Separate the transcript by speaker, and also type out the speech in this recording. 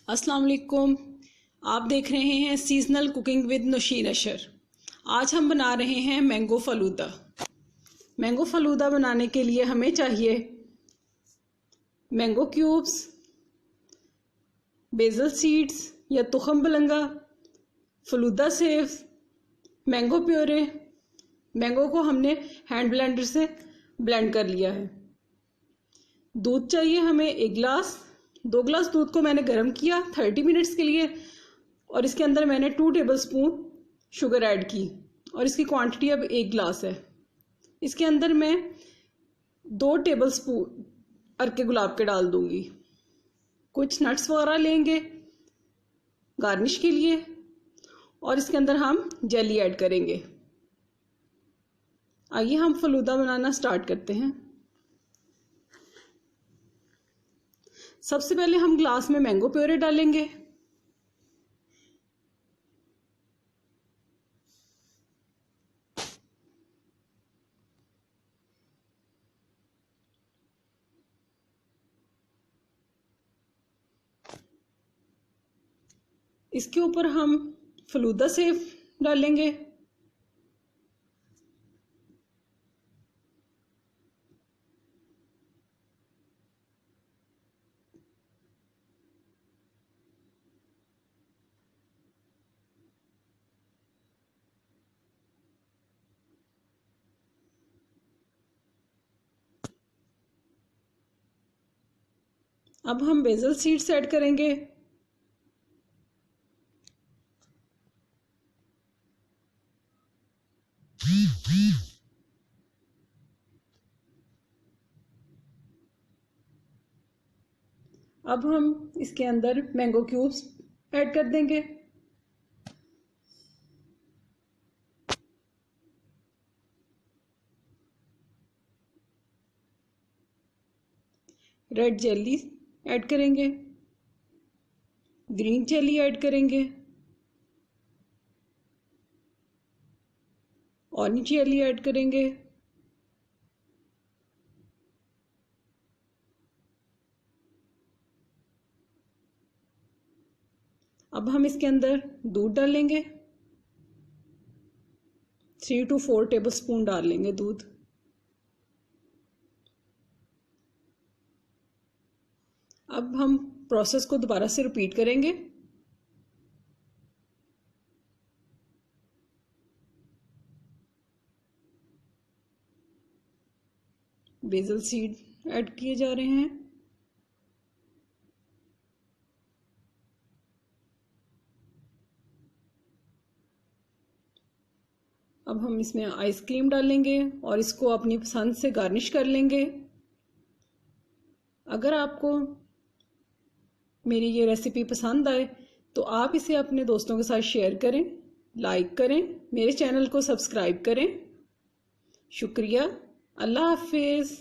Speaker 1: अस्सलाम वालेकुम। आप देख रहे हैं सीजनल कुकिंग विद नौशीन अशर। आज हम बना रहे हैं मैंगो फलूदा। मैंगो फलूदा बनाने के लिए हमें चाहिए मैंगो क्यूब्स, बेसल सीड्स या तुखम बलंगा, falooda sevs, mango puree. Mango को हमने हैंड ब्लेंडर से ब्लेंड कर लिया है। दूध चाहिए हमें 1 गिलास। 2 गिलास दूध को मैंने गर्म किया 30 मिनट्स के लिए और इसके अंदर मैंने 2 टेबलस्पून शुगर ऐड की और इसकी क्वांटिटी अब 1 गिलास है। इसके अंदर मैं 2 टेबलस्पून अरके गुलाब के डाल दूंगी। कुछ नट्स वगैरह लेंगे गार्निश के लिए और इसके अंदर हम जेली ऐड करेंगे। आइए हम फलूदा बनाना स्टार्ट करते हैं। सबसे पहले हम ग्लास में मैंगो प्योरे डालेंगे। इसके ऊपर हम फलूदा सेव डालेंगे। अब हम बेसल सीड्स ऐड करेंगे। अब हम इसके अंदर मैंगो क्यूब्स ऐड कर देंगे। रेड जेली ऐड करेंगे, ग्रीन जेली ऐड करेंगे, ऑरेंज जेली ऐड करेंगे, अब हम इसके अंदर दूध डालेंगे। 3 to 4 टेबलस्पून डाल लेंगे दूध। अब हम प्रोसेस को दोबारा से रिपीट करेंगे। बेसल सीड ऐड किए जा रहे हैं। अब हम इसमें आइसक्रीम डालेंगे और इसको अपनी पसंद से गार्निश कर लेंगे। अगर आपको मेरी ये रेसिपी पसंद आए तो आप इसे अपने दोस्तों के साथ शेयर करें, लाइक करें, मेरे चैनल को सब्सक्राइब करें। शुक्रिया। अल्लाह हाफिज़।